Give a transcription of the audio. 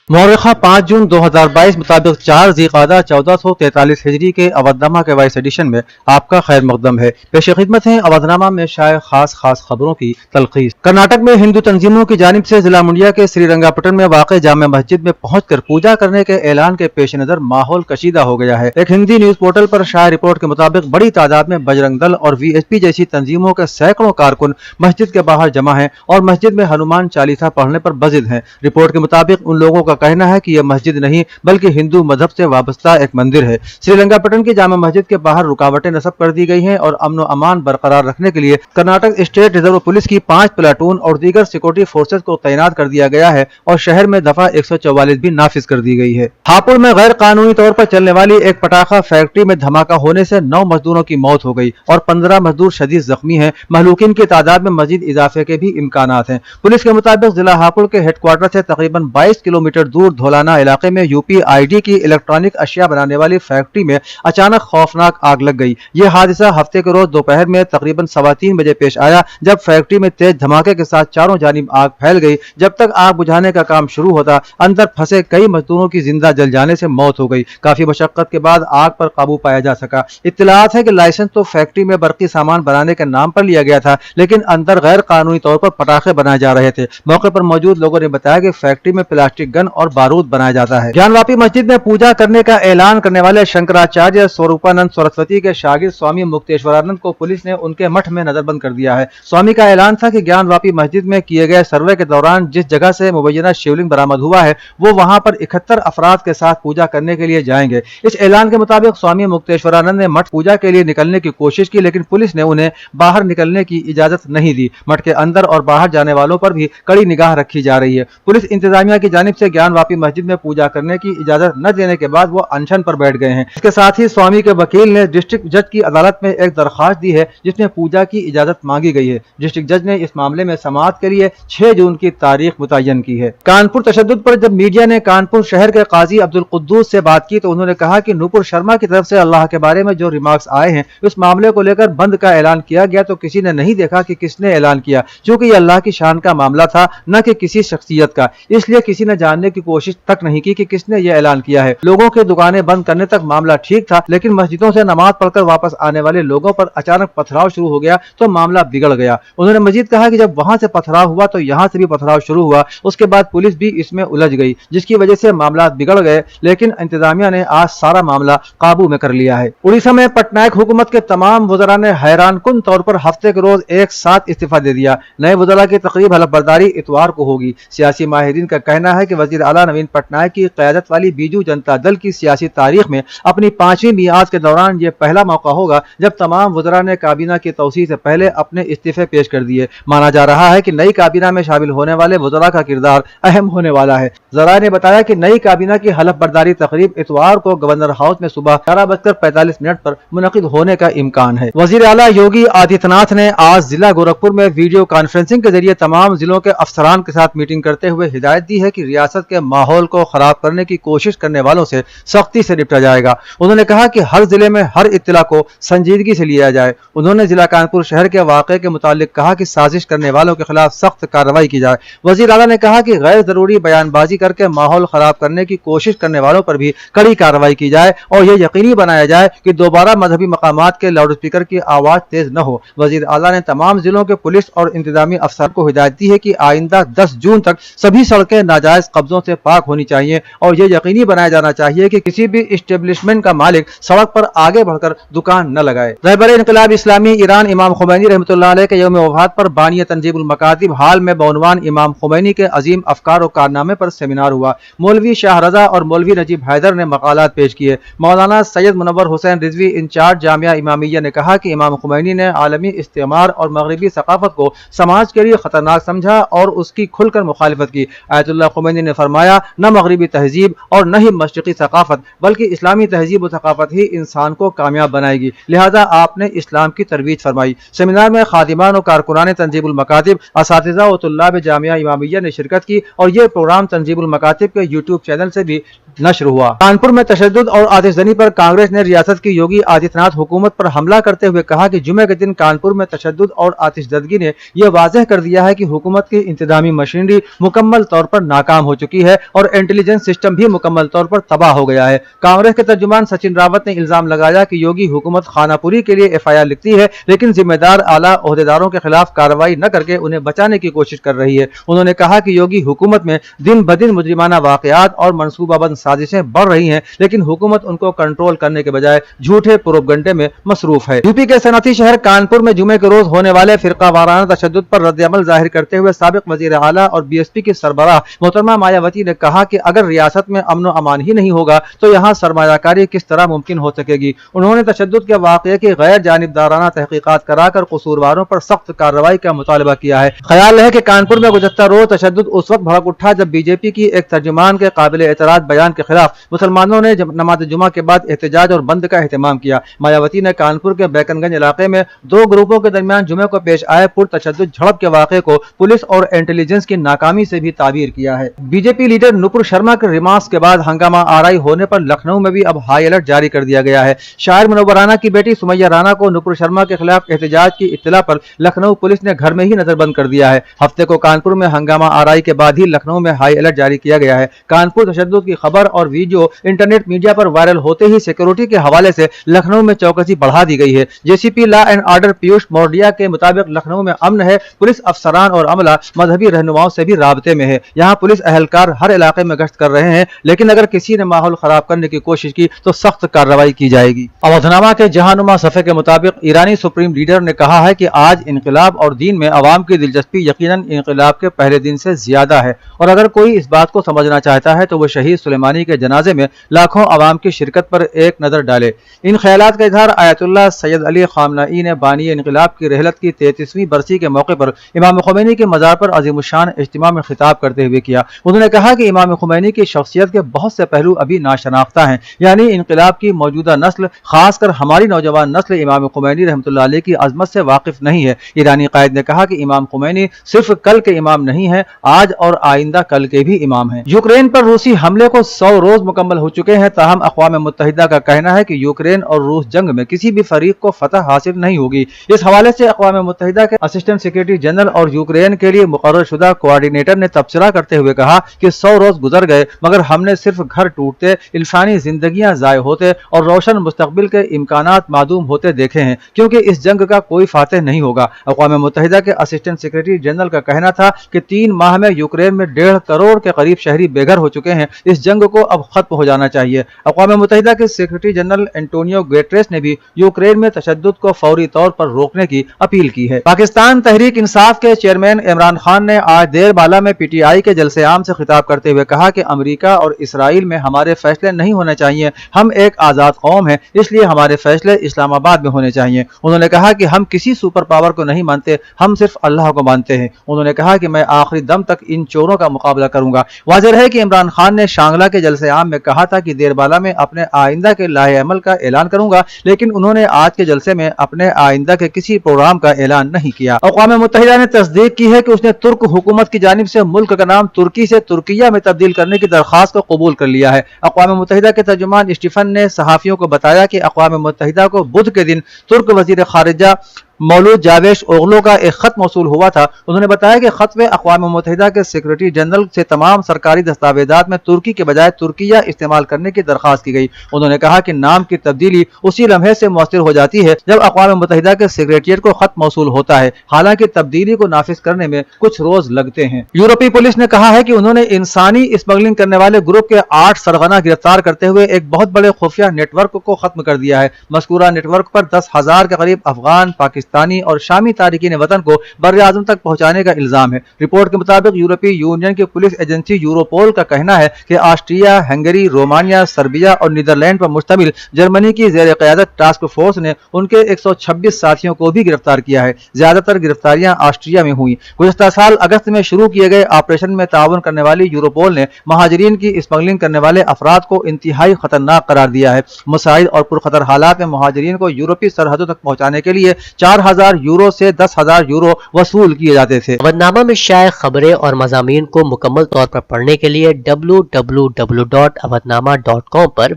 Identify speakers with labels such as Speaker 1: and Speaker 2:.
Speaker 1: मौरखा 5 जून 2022 मुताबिक 4 ज़ीक़ादा 1443 हिजरी के अवधनामा के वाइस एडिशन में आपका खैर मकदम है। पेश खिदमत है अवधनामा में शाये खास खबरों की तलखीस। कर्नाटक में हिंदू तंजीमों की जानिब से जिला मुंडिया के श्रीरंगापटन में वाक़ जामे मस्जिद में पहुंचकर पूजा करने के ऐलान के पेश नज़र माहौल कशीदा हो गया है। एक हिंदी न्यूज़ पोर्टल पर शाये रिपोर्ट के मुताबिक बड़ी तादाद में बजरंग दल और VSP जैसी तंजीमों के सैकड़ों कारकुन मस्जिद के बाहर जमा हैं और मस्जिद में हनुमान चालीसा पढ़ने पर बजिद हैं। रिपोर्ट के मुताबिक उन लोगों का कहना है कि यह मस्जिद नहीं बल्कि हिंदू मजहब से वाबस्ता एक मंदिर है। श्रीरंगापटन की जामा मस्जिद के बाहर रुकावटें नस्ब कर दी गई हैं और अमन अमान बरकरार रखने के लिए कर्नाटक स्टेट रिजर्व पुलिस की 5 प्लाटून और दीगर सिक्योरिटी फोर्सेज को तैनात कर दिया गया है और शहर में दफा 144 भी नाफिज कर दी गई है। हापुड़ में गैर कानूनी तौर पर चलने वाली एक पटाखा फैक्ट्री में धमाका होने से 9 मजदूरों की मौत हो गई और 15 मजदूर शदीद जख्मी हैं। महलूकिन की तादाद में मजीद इजाफे के भी इम्कानात हैं। पुलिस के मुताबिक जिला हापुड़ के हेडक्वार्टर से तकरीबन 22 किलोमीटर दूर धोलाना इलाके में UPID की इलेक्ट्रॉनिक अशिया बनाने वाली फैक्ट्री में अचानक खौफनाक आग लग गई। यह हादसा हफ्ते के रोज दोपहर में तकरीबन 3:15 बजे पेश आया, जब फैक्ट्री में तेज धमाके के साथ चारों जानिब आग फैल गई। जब तक आग बुझाने का काम शुरू होता, अंदर फंसे कई मजदूरों की जिंदा जल जाने से मौत हो गई। काफी मशक्कत के बाद आग पर काबू पाया जा सका। इत्तलात है कि लाइसेंस तो फैक्ट्री में बरकी सामान बनाने के नाम पर लिया गया था, लेकिन अंदर गैर कानूनी तौर पर पटाखे बनाए जा रहे थे। मौके पर मौजूद लोगों ने बताया कि फैक्ट्री में प्लास्टिक गन और बारूद बनाया जाता है। ज्ञानवापी मस्जिद में पूजा करने का ऐलान करने वाले शंकराचार्य स्वरूपानंद सरस्वती के शागिर्द स्वामी मुक्तेश्वरानंद को पुलिस ने उनके मठ में नजरबंद कर दिया है। स्वामी का ऐलान था कि ज्ञानवापी मस्जिद में किए गए सर्वे के दौरान जिस जगह से मुबैना शिवलिंग बरामद हुआ है, वो वहां पर 71 अफराद के साथ पूजा करने के लिए जाएंगे। इस ऐलान के मुताबिक स्वामी मुक्तेश्वरानंद ने मठ पूजा के लिए निकलने की कोशिश की, लेकिन पुलिस ने उन्हें बाहर निकलने की इजाजत नहीं दी। मठ के अंदर और बाहर जाने वालों पर भी कड़ी निगाह रखी जा रही है। पुलिस इंतजामिया की जानिब से ज्ञानवापी मस्जिद में पूजा करने की इजाजत न देने के बाद वो अनशन पर बैठ गए हैं। इसके साथ ही स्वामी के वकील ने डिस्ट्रिक्ट जज की अदालत में एक दरखास्त दी है, जिसमें पूजा की इजाजत मांगी गई है। डिस्ट्रिक्ट जज ने इस मामले में समाअत के लिए 6 जून की तारीख मुतय्यन की है। कानपुर तशद्दुद पर जब मीडिया ने कानपुर शहर के काजी अब्दुल कुद्दूस से बात की तो उन्होंने कहा कि नूपुर शर्मा की तरफ से अल्लाह के बारे में जो रिमार्क्स आए हैं, उस मामले को लेकर बंद का ऐलान किया गया तो किसी ने नहीं देखा कि किसने ऐलान किया, क्योंकि ये अल्लाह की शान का मामला था, न कि किसी शख्सियत का। इसलिए किसी ने जानने की कोशिश तक नहीं की कि किसने ये ऐलान किया है। लोगों के दुकानें बंद करने तक मामला ठीक था, लेकिन मस्जिदों से नमाज पढ़कर वापस आने वाले लोगों पर अचानक पथराव शुरू हो गया तो मामला बिगड़ गया। उन्होंने मजीद कहा कि जब वहां से पथराव हुआ तो यहाँ से भी पथराव शुरू हुआ। उसके बाद पुलिस भी इसमें उलझ गई, जिसकी वजह से मामला बिगड़ गए, लेकिन इंतजामिया ने आज सारा मामला काबू में कर लिया है। उड़ीसा में पटनायक हुकूमत के तमाम वज़रा ने हैरान कुन तौर पर हफ्ते के रोज एक साथ इस्तीफा दे दिया। नए वज़रा की तकरीब हलफबरदारी इतवार को होगी। सियासी माहिरीन का कहना है कि वज़ीर आला नवीन पटनायक की क़यादत वाली बीजू जनता दल की सियासी तारीख में अपनी 5वीं मियाद के दौरान यह पहला मौका होगा जब तमाम वज़रा ने काबीना की तौसीह से पहले अपने इस्तीफे पेश कर दिए। माना जा रहा है कि नई काबीना में शामिल होने वाले वज़रा का किरदार अहम होने वाला है। ज़राए ने बताया कि नई काबीना की हलफ बर्दारी तकरीब इतवार को गवर्नर हाउस में सुबह 11:45 पर मुनक़िद होने का इम्कान है। वज़ीर आला योगी आदित्यनाथ ने आज जिला गोरखपुर में वीडियो कॉन्फ्रेंसिंग के जरिए तमाम जिलों के अफसरान के साथ मीटिंग करते हुए हिदायत दी है कि रियासत के माहौल को खराब करने की कोशिश करने वालों से सख्ती से निपटा जाएगा। उन्होंने कहा कि हर जिले में हर इत्तला को संजीदगी से लिया जाए। उन्होंने जिला कानपुर शहर के वाक़े के मुतालिक कहा कि साजिश करने वालों के खिलाफ सख्त कार्रवाई की जाए। वज़ीर आला ने कहा कि गैर जरूरी बयानबाजी करके माहौल खराब करने की कोशिश करने वालों पर भी कड़ी कार्रवाई की जाए और यह यकीनी बनाया जाए कि दोबारा मजहबी मकामात के लाउड स्पीकर की आवाज तेज न हो। वज़ीर आला ने तमाम जिलों के पुलिस और इंतजामी अफसर को हिदायत दी है कि आइंदा 10 जून तक सभी सड़कें नाजायज कब्जों से पाक होनी चाहिए और यह यकीनी बनाया जाना चाहिए कि किसी भी इस्टेब्लिशमेंट का मालिक सड़क पर आगे बढ़कर दुकान न लगाए। रहबर इनकलाब इस्लामी ईरान इमाम खुमैनी रहमतुल्लाह अलैह के यौम वफात पर बानी तंजीमुल मकातिब हाल में बउनवान इमाम खुमैनी के अजीम अफकार और कारनामे पर सेमिनार हुआ। मौलवी शाह रजा और मौलवी नजीब हैदर ने मकालात पेश किए। मौलाना सैयद मुनव्वर हुसैन रिजवी इंचार्ज जामिया इमामिया ने कहा कि इमाम खुमैनी ने आलमी इस्तेमार और मगरबी सकाफत को समाज के लिए खतरनाक समझा और उसकी खुलकर मुखालिफत की। आयतुल्लाह खुमैनी ने फरमाया, न मगरबी तहजीब और न ही मशरिकी सकाफत बल्कि इस्लामी तहजीब और सकाफत ही इंसान को कामयाब बनाएगी, लिहाजा आपने इस्लाम की तरवीज फरमाई। सेमिनार में खादिमान और कारकुनान तंजीमुल मकातिब, असातिज़ा व तुल्लाब जामिया इमामिया ने शिरकत की और ये प्रोग्राम तंजीमुल मकातिब के यूट्यूब चैनल से भी नश्र हुआ। कानपुर में तशद्दुद और आतिशजनी पर कांग्रेस ने रियासत की योगी आदित्यनाथ हुकूमत पर हमला करते हुए कहा कि जुमे के दिन कानपुर में तशद्दुद और आतिशजदगी ने यह वाज़ेह कर दिया है कि हुकूमत की इंतजामी मशीनरी मुकम्मल तौर पर नाकाम हो चुकी है और इंटेलिजेंस सिस्टम भी मुकम्मल तौर पर तबाह हो गया है। कांग्रेस के तर्जुमान सचिन रावत ने इल्जाम लगाया कि योगी हुकूमत खानापुरी के लिए FIR लिखती है, लेकिन जिम्मेदार आला ओहदेदारों के खिलाफ कार्रवाई न करके उन्हें बचाने की कोशिश कर रही है। उन्होंने कहा कि योगी हुकूमत में दिन ब दिन मुजरिमाना वाकयात और मनसूबाबंद साजिशें बढ़ रही हैं, लेकिन हुकूमत उनको कंट्रोल करने के बजाय झूठे प्रोपगंडे में मसरूफ है। यूपी के सनअती शहर कानपुर में जुमे के रोज होने वाले फिरका वाराना तशद्दुद पर रद्द-ए-अमल जाहिर करते हुए साबिक वजीर आला और BSP की सरबराह मोहतरमा मायावती ने कहा कि अगर रियासत में अमन अमान ही नहीं होगा तो यहाँ सरमायाकारी किस तरह मुमकिन हो सकेगी। उन्होंने तशद्दुद के वाक़ये की गैर जानिबदाराना तहकीकात कराकर कसूरवारों पर सख्त कार्रवाई का मुतालबा किया है। ख्याल है कि कानपुर में गुज़श्ता रोज तशद्दुद उस वक्त भड़क उठा जब BJP की एक तर्जुमान के काबिल एतराज बयान के खिलाफ मुसलमानों ने नमाज जुमा के बाद एहतजाज और बंद का एहतमाम किया। मायावती ने कानपुर के बैकनगंज इलाके में दो ग्रुपों के दरमियान जुमे को पेश आए पुरतशद्दुद झड़प के वाक़े को पुलिस और इंटेलिजेंस की नाकामी से भी ताबीर किया है। BJP लीडर नुपुर शर्मा के रिमार्क्स के बाद हंगामा आराई होने पर लखनऊ में भी अब हाई अलर्ट जारी कर दिया गया है। शायर मुनव्वर राना की बेटी सुमैया राना को नुपुर शर्मा के खिलाफ एहतजाज की इत्तला पर लखनऊ पुलिस ने घर में ही नजरबंद कर दिया है। हफ्ते को कानपुर में हंगामा आराई के बाद ही लखनऊ में हाई अलर्ट जारी किया गया है। कानपुर तशद्दुद की खबर और वीडियो इंटरनेट मीडिया पर वायरल होते ही सिक्योरिटी के हवाले से लखनऊ में चौकसी बढ़ा दी गई है। JCP law and order Piyush Mordia के मुताबिक लखनऊ में अमन है। पुलिस अफसरान और अमला मजहबी रहनुमाओं से भी राबते में है। यहाँ पुलिस अहलकार हर इलाके में गश्त कर रहे हैं, लेकिन अगर किसी ने माहौल खराब करने की कोशिश की तो सख्त कार्रवाई की जाएगी। अवधनामा के जहानुमा सफ़े के मुताबिक ईरानी सुप्रीम लीडर ने कहा है कि आज इनकलाब और दीन में अवाम की दिलचस्पी यकीनन इनकलाब के पहले दिन से ज्यादा है, और अगर कोई इस बात को समझना चाहता है तो वो शहीद सुलेमानी के जनाजे में लाखों अवाम की शिरकत पर एक नजर डाले। इन ख्यालात का इजहार आयतुल्लाह सैयद अली खामनाई ने बानी इनकलाब की रहलत की 33वीं बरसी के मौके पर इमाम खुमैनी के मज़ार पर अज़ीमुश्शान इज्तिमा में खिताब करते हुए किया। उन्होंने कहा कि इमाम खुमैनी की शख्सियत के बहुत से पहलू अभी नाशनाख्ता हैं, यानी इनकलाब की मौजूदा नस्ल खासकर हमारी नौजवान नस्ल इमाम खुमैनी रहमतुल्लाह अलैह की अजमत से वाकिफ नहीं है। ईरानी कायद ने कहा कि इमाम खुमैनी सिर्फ कल के इमाम नहीं है, आज और आइंदा कल के भी इमाम हैं। यूक्रेन पर रूसी हमले को 100 रोज मुकम्मल हो चुके हैं, ताहम अक़वाम मुत्तहिदा का कहना है कि यूक्रेन और रूस जंग में किसी भी फरीक को फतह हासिल नहीं होगी। इस हवाले से अक़वाम मुत्तहिदा के असिस्टेंट सेक्रेटरी जनरल और यूक्रेन के लिए मुकर्रर शुदा कोऑर्डिनेटर ने तबसरा करते हुए कहा कि 100 रोज गुजर गए मगर हमने सिर्फ घर टूटते, इंसानी जिंदगियां ज़ाय होते और रोशन मुस्तकबिल के इम्कानात मादूम होते देखे हैं, क्योंकि इस जंग का कोई फातिह नहीं होगा। अक़वाम मुत्तहिदा के असिस्टेंट सेक्रेटरी जनरल का कहना था कि 3 माह में यूक्रेन में 1.5 करोड़ के करीब शहरी बेघर हो चुके हैं। इस जंग को अब खत्म हो जाना चाहिए। अक़वाम मुत्तहिदा के सेक्रेटरी जनरल एंटोनियो गुटेरेस ने भी यूक्रेन में तशद्दुद को फौरी तौर पर रोकने की अपील की है। पाकिस्तान तहरीक इंसाफ के चेयरमैन इमरान खान ने आज देर बाला में PTI के जलसे आम से खिताब करते हुए कहा कि अमेरिका और इसराइल में हमारे फैसले नहीं होने चाहिए। हम एक आज़ाद कौम है, इसलिए हमारे फैसले इस्लामाबाद में होने चाहिए। उन्होंने कहा कि हम किसी सुपर पावर को नहीं मानते, हम सिर्फ अल्लाह को मानते हैं। उन्होंने कहा कि मैं आखिरी दम तक इन चोरों का मुकाबला करूंगा। वाज़ेह है कि इमरान खान ने शांगला के जलसे आम में कहा था कि देरबाला में अपने आइंदा के लाहे अमल का ऐलान करूंगा, लेकिन उन्होंने आज के जलसे में अपने आइंदा के किसी प्रोग्राम का ऐलान नहीं किया। अक़वाम मुत्तहिदा ने तस्दीक की है कि उसने तुर्क हुकूमत की जानिब से मुल्क का नाम तुर्की से तुर्किया में तब्दील करने की दरख्वास्त को कबूल कर लिया है। अक़वाम मुत्तहिदा के तर्जुमान स्टीफन ने सहाफ़ियों को बताया कि अक़वाम मुत्तहिदा को बुध के दिन तुर्क वज़ीर ख़ारिजा मौलूद जावेश ओगलो का एक खत मौसूल हुआ था। उन्होंने बताया कि खत में अक़वाम मुत्तहिदा के सेक्रेटरी जनरल से तमाम सरकारी दस्तावेजात में तुर्की के बजाय तुर्किया इस्तेमाल करने की दरख्वास्त की गई। उन्होंने कहा कि नाम की तब्दीली उसी लम्हे से मुअस्सिर हो जाती है जब अक़वाम मुत्तहिदा के सेक्रेटरिएट को खत मौसूल होता है, हालांकि तब्दीली को नाफिज करने में कुछ रोज लगते हैं। यूरोपीय पुलिस ने कहा है कि उन्होंने इंसानी स्मगलिंग करने वाले ग्रुप के 8 सरगना गिरफ्तार करते हुए एक बहुत बड़े खुफिया नेटवर्क को खत्म कर दिया है। मज़कूरा नेटवर्क पर 10,000 के करीब अफगान, पाकिस्तानी और शामी तारिकीन वतन को बर्र-ए-आज़म तक पहुंचाने का इल्जाम है। रिपोर्ट के मुताबिक यूरोपीय यूनियन की पुलिस एजेंसी यूरोपोल का कहना है कि ऑस्ट्रिया, हंगरी, रोमानिया, सर्बिया और नीदरलैंड पर मुश्तमिल जर्मनी की ज़ेर क़यादत टास्क फोर्स ने उनके 126 साथियों को भी गिरफ्तार किया है। ज्यादातर गिरफ्तारियां ऑस्ट्रिया में हुई। गुज़श्ता साल अगस्त में शुरू किए गए ऑपरेशन में ताउन करने वाली यूरोपोल ने महाजरीन की स्मगलिंग करने वाले अफराद को इंतहाई खतरनाक करार दिया है। मुसाइद और पुरखतर हालात में महाजरीन को यूरोपीय सरहदों तक पहुंचाने के लिए 4 4,000 یورو سے 10,000 یورو وصول کیے جاتے تھے۔
Speaker 2: اودنامہ میں شائع خبریں اور مضامین کو مکمل طور پر پڑھنے کے لیے www.awadnama.com پر